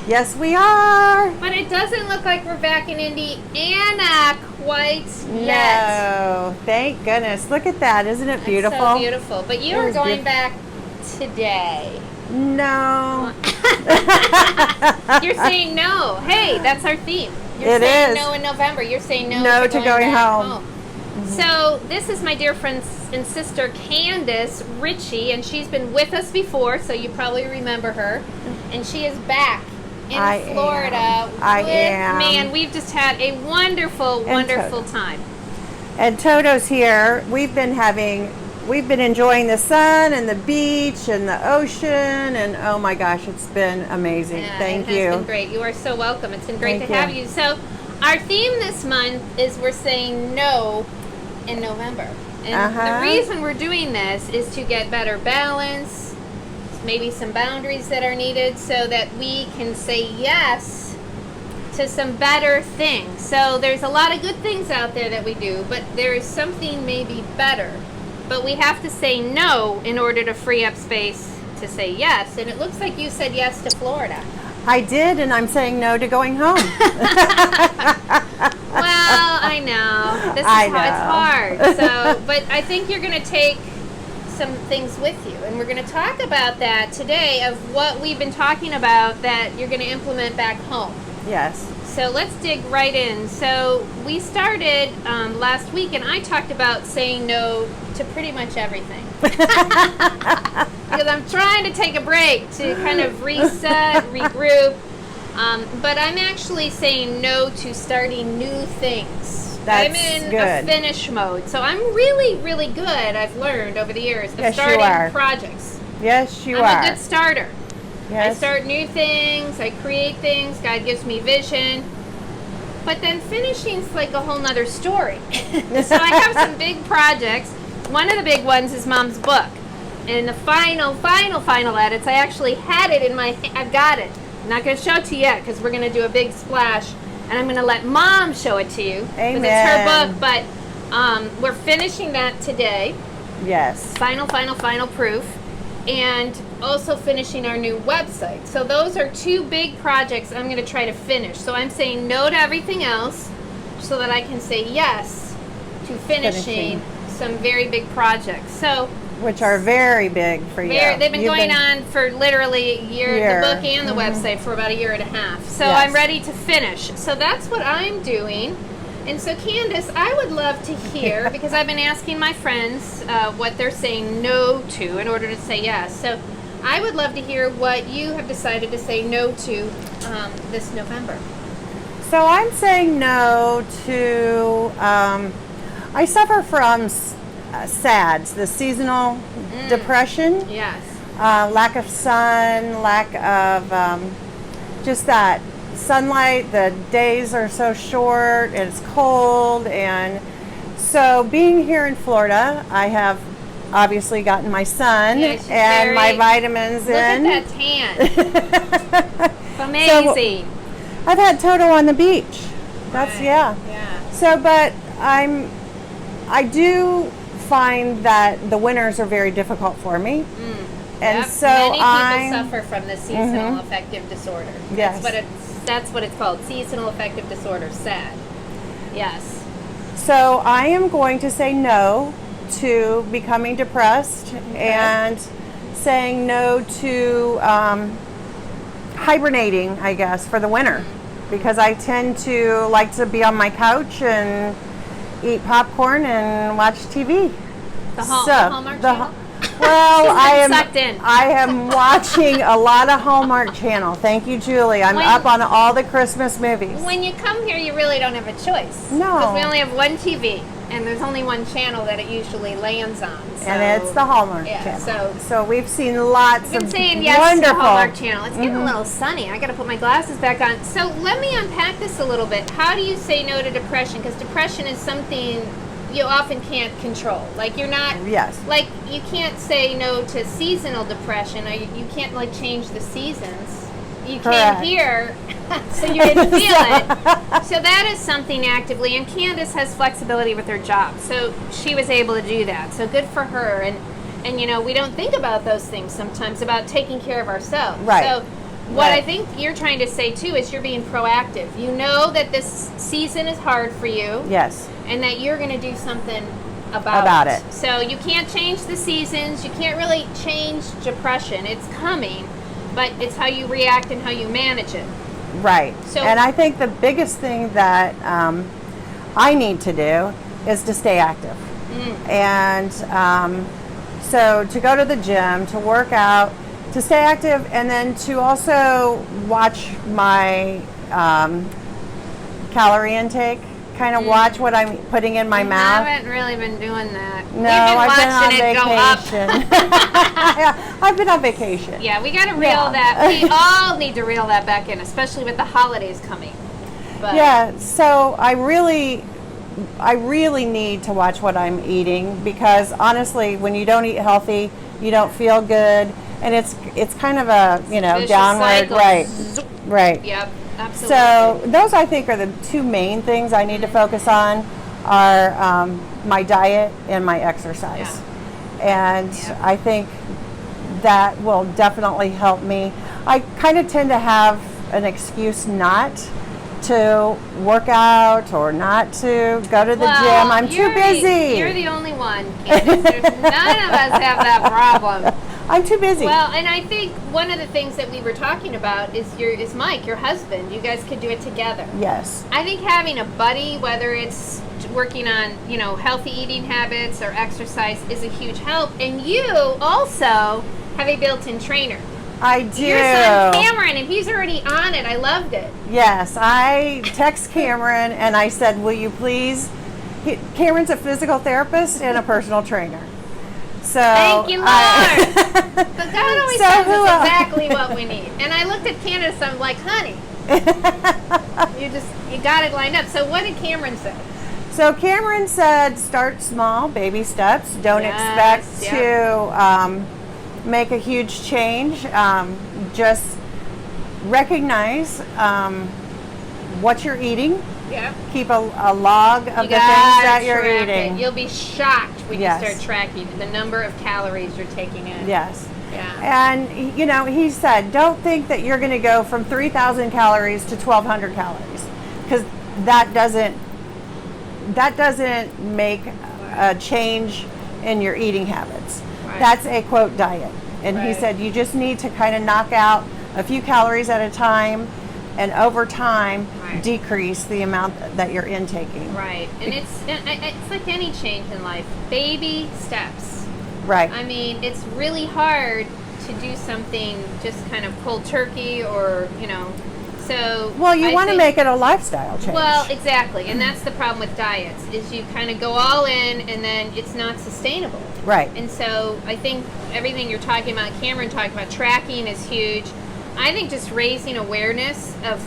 Yes, we are. But it doesn't look like we're back in Indiana quite yet. No, thank goodness. Look at that. Isn't it beautiful? It's so beautiful. But you are going back today. No. You're saying no. Hey, that's our theme. You're It saying is. no in November. You're saying No to to going going back home. So this is my dear friend and sister Candace Ritchie, and she's been with us before, so you probably remember her. And she is back in Florida. Man, we've just had a wonderful, wonderful time. And Toto's here. We've been enjoying the sun and the beach and the ocean, and oh my gosh, it's been amazing. Thank you. It has been great. You are so welcome. It's been great Thank to have you. So our theme this month is we're saying no in November. And the reason we're doing this is to get better balance, maybe some boundaries that are needed so that we can say yes to some better things. So there's a lot of good things out there that we do, but there is something maybe better. But we have to say no in order to free up space to say yes. And it looks like you said yes to Florida. I did, and I'm saying no to going home. Well, I know. This is how it's hard. So, but I think you're going to take some things with you, and we're going to talk about that today of what we've been talking about that you're going to implement back home. Yes. So let's dig right in. So we started last week, and I talked about saying no to pretty much everything. Because I'm trying to take a break to kind of reset, regroup. But I'm actually saying no to starting new things. I'm in a finish mode. So I'm really, really good, I've learned over the years, of starting projects. Yes, you are. I'm a good starter. Yes. I start new things, I create things, God gives me vision. But then finishing's like a whole nother story. So I have some big projects. One of the big ones is Mom's book. And the final edits, I actually had it in my I've got it. I'm not going to show it to you yet because we're going to do a big splash. And I'm going to let Mom show it to you. Amen. Because it's her book. But we're finishing that today. Yes. Final proof. And also finishing our new website. So those are two big projects I'm going to try to finish. So I'm saying no to everything else so that I can say yes to finishing some very big projects. So which are very big for you. They've been going on for literally a year, the book and the website for about a year and a half. So I'm ready to finish. So that's what I'm doing. And so, Candace, I would love to hear, because I've been asking my friends what they're saying no to in order to say yes. So I would love to hear what you have decided to say no to this November. So I'm saying no to, I suffer from SADS, the seasonal depression. Yes. Lack of sun, lack of just that sunlight. The days are so short and it's cold, and so being here in Florida, I have obviously gotten my sun and my vitamins in. Look at that tan. Amazing. So I've had Toto on the beach. That's Yeah. So, but I do find that the winters are very difficult for me. And so many people suffer from the seasonal affective disorder. Yes. That's what it's called, seasonal affective disorder, SAD. Yes. So I am going to say no to becoming depressed and saying no to hibernating, I guess, for the winter. Because I tend to like to be on my couch and eat popcorn and watch TV. The Hallmark channel? Well, I am watching a lot of Hallmark Channel. Thank you, Julie. I'm up on all the Christmas movies. When you come here, you really don't have a choice. No. Because we only have one TV, and there's only one channel that it usually lands on. So, and it's the Hallmark Channel. So we've seen lots of wonderful. Saying yes to the Hallmark Channel. It's getting a little sunny. I got to put my glasses back on. So let me unpack this a little bit. How do you say no to depression? Because depression is something you often can't control. Like you're not, like you can't say no to seasonal depression, or you can't like change the seasons. You came here, so you didn't feel it. So that is something actively, and Candace has flexibility with her job, so she was able to do that. So good for her. And you know, we don't think about those things sometimes, about taking care of ourselves. Right. So what I think you're trying to say too is you're being proactive. You know that this season is hard for you. Yes. And that you're going to do something about it. So you can't change the seasons. You can't really change depression. It's coming, but it's how you react and how you manage it. Right. So, and I think the biggest thing that I need to do is to stay active. And so to go to the gym, to work out, to stay active, and then to also watch my calorie intake, kind of watch what I'm putting in my mouth. I haven't really been doing that. No, I've been on vacation. I've been on vacation. Yeah, we got to reel that. We all need to reel that back in, especially with the holidays coming. But yeah, so I really need to watch what I'm eating, because honestly, when you don't eat healthy, you don't feel good, and it's kind of a downward cycle. right. Yep, absolutely. So those, I think, are the two main things I need to focus on are my diet and my exercise. And I think that will definitely help me. I kind of tend to have an excuse not to work out or not to go to the gym. I'm too busy. You're the only one, Candace. None of us have that problem. I'm too busy. Well, and I think one of the things that we were talking about is Mike, your husband. You guys could do it together. Yes. I think having a buddy, whether it's working on, healthy eating habits or exercise, is a huge help. And you also have a built-in trainer. I do. Your son Cameron, and he's already on it. I loved it. Yes, I text Cameron and I said, will you please? Cameron's a physical therapist and a personal trainer. So thank you, Lord. But God always tells us exactly what we need. And I looked at Candace, I'm like, honey, you got it lined up. So what did Cameron say? So Cameron said, start small, baby steps. Don't expect to make a huge change. Just recognize what you're eating. Yep. Keep a log of the things that you're eating. You'll be shocked when you start tracking the number of calories you're taking in. Yes. Yeah. And he said, don't think that you're going to go from 3,000 calories to 1,200 calories, because that doesn't make a change in your eating habits. Right. That's a quote diet. And he said you just need to kind of knock out a few calories at a time, and over time decrease the amount that you're intaking. Right. And it's like any change in life. Baby steps. Right. I mean, it's really hard to do something just kind of cold turkey or, so. Well, you want to make it a lifestyle change. Well, exactly. And that's the problem with diets, is you kind of go all in and then it's not sustainable. Right. And so I think everything you're talking about, Cameron talking about, tracking is huge. I think just raising awareness of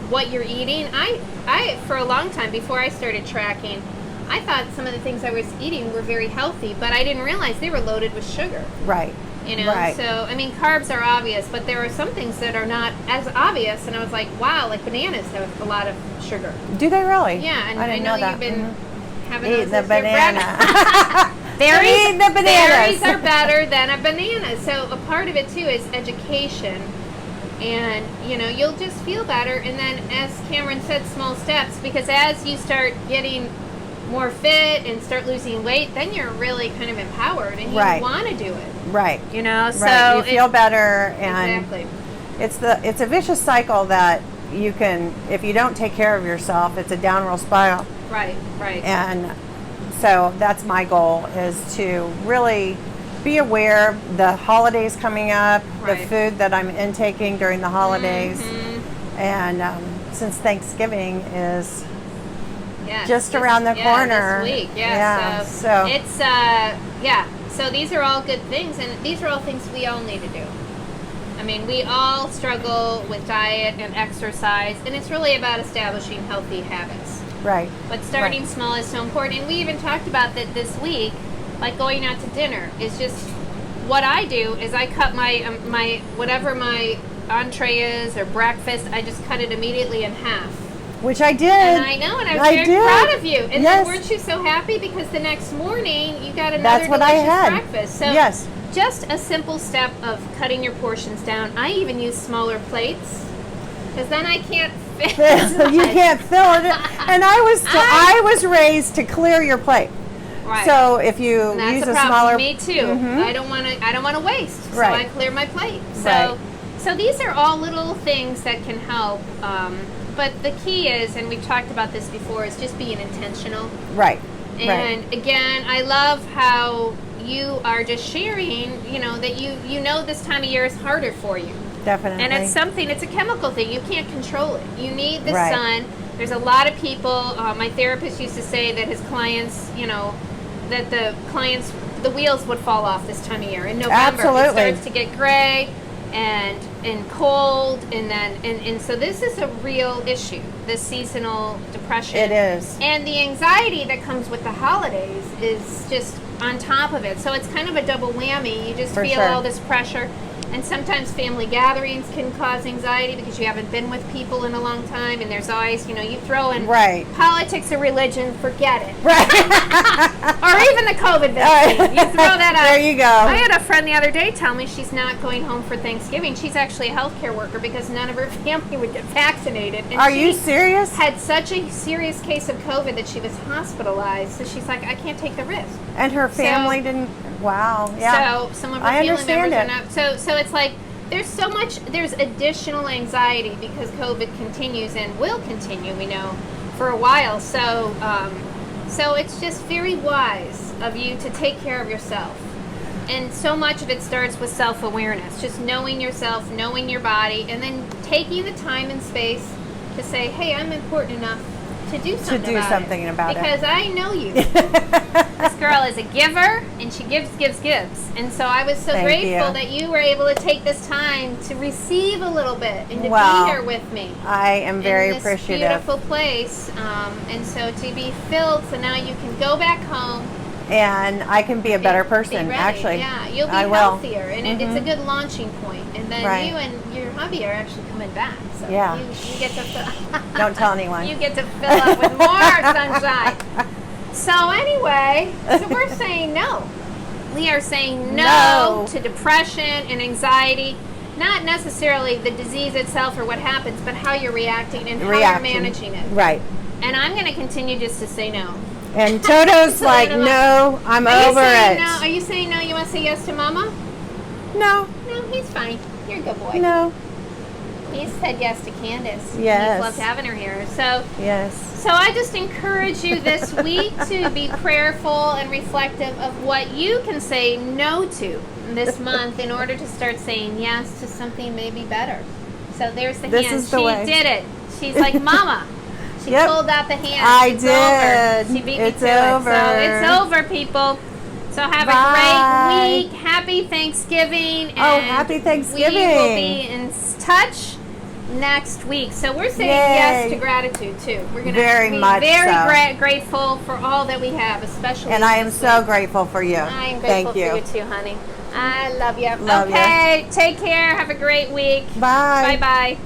what you're eating. I for a long time, before I started tracking, I thought some of the things I was eating were very healthy, but I didn't realize they were loaded with sugar. Right. Right. So, I mean, carbs are obvious, but there are some things that are not as obvious, and I was like, wow, like bananas have a lot of sugar. Do they really? Yeah, and I know you've been having eating the banana. Berries, the bananas. Berries are better than a banana. So a part of it too is education, and you'll just feel better. And then, as Cameron said, small steps, because as you start getting more fit and start losing weight, then you're really kind of empowered and you want to do it. Right. So you feel better, and exactly. It's a vicious cycle that you can, if you don't take care of yourself, it's a downward spiral. Right. And so that's my goal, is to really be aware the holidays coming up, the food that I'm intaking during the holidays, and since Thanksgiving is just around the corner. This week. So it's so these are all good things, and these are all things we all need to do. I mean, we all struggle with diet and exercise, and it's really about establishing healthy habits. Right. But starting small is so important. And we even talked about that this week, like going out to dinner is just, what I do is I cut my my whatever my entree is or breakfast, I just cut it immediately in half. Which I did. And I know, and I was very proud of you. And then weren't you so happy because the next morning you got another delicious breakfast? So just a simple step of cutting your portions down. I even use smaller plates because then I can't fit. You can't fill it. And I was raised to clear your plate. Right. So if you And that's use a a problem smaller, for me too. Mhm. I don't want to waste, so Right. I clear my plate. So, Right. so these are all little things that can help. But the key is, and we've talked about this before, is just being intentional. right, And again, I love how you are just sharing. You know that you know this time of year is harder for you, definitely. and it's a chemical thing. You can't control it. You need the Right. sun. There's a lot of people. My therapist used to say that his clients, that the wheels would fall off this time of year in November. Absolutely. It starts to get gray and cold, and so this is a real issue. This seasonal depression. It is. And the anxiety that comes with the holidays is just on top of it. So it's kind of a double whammy. You just For feel sure. all this pressure. And sometimes family gatherings can cause anxiety because you haven't been with people in a long time. And there's always, you throw in Right. politics or religion, forget it. Right. Or even the COVID vaccine. You throw that out. There you go. I had a friend the other day tell me she's not going home for Thanksgiving. She's actually a healthcare worker because none of her family would get vaccinated. And Are she you serious? had such a serious case of COVID that she was hospitalized. So she's like, I can't take the risk. And her family didn't. Wow. Yeah. So some of her I family understand members it. are not. So it's like there's additional anxiety because COVID continues and will continue, we know, for a while. So it's just very wise of you to take care of yourself. And so much of it starts with self-awareness, just knowing yourself, knowing your body, and then taking the time and space to say, hey, I'm important enough to do something about it. Because I know you. This girl is a giver, and she gives. And so I was so Thank grateful you. that you were able to take this time to receive a little bit and to Well, be here with me. I am very in this appreciative. beautiful place. And so to be filled, so now you can go back home. And I can be a better Be person, ready. actually. Yeah, you'll be I will. healthier, and it's a Mhm. good launching point. And then Right. you and your hubby are actually coming back. So Yeah. you get to fill. Don't tell anyone. You get to fill up with more sunshine. So anyway, so we're saying no. We are saying no to depression and anxiety. Not necessarily the disease itself or what happens, but how you're reacting and how you're managing it. Right. And I'm going to continue just to say no. And Toto's like, no, I'm over it. No? Are you saying no? You want to say yes to Mama? No, No, he's fine. You're a good boy. no, He said yes to Candace. Yes. He loved having her here. So yes. I just encourage you this week to be prayerful and reflective of what you can say no to this month in order to start saying yes to something maybe better. So there's the This hand. is the She way. did it. She's like, Mama. She Yep. pulled out the hand. I It's did. over. She beat It's me to over. it. So it's over, people. So have Bye. a great week. Happy Thanksgiving. And Happy Thanksgiving. We will be in touch next week. So we're saying yes to gratitude too. We're going to Very be much very so. Grateful for all that we have, especially. And I am this so week. grateful for you. I am Thank grateful you. for you too, honey. I love you. Love you. Okay, take care. Have a great week. Bye. Bye-bye.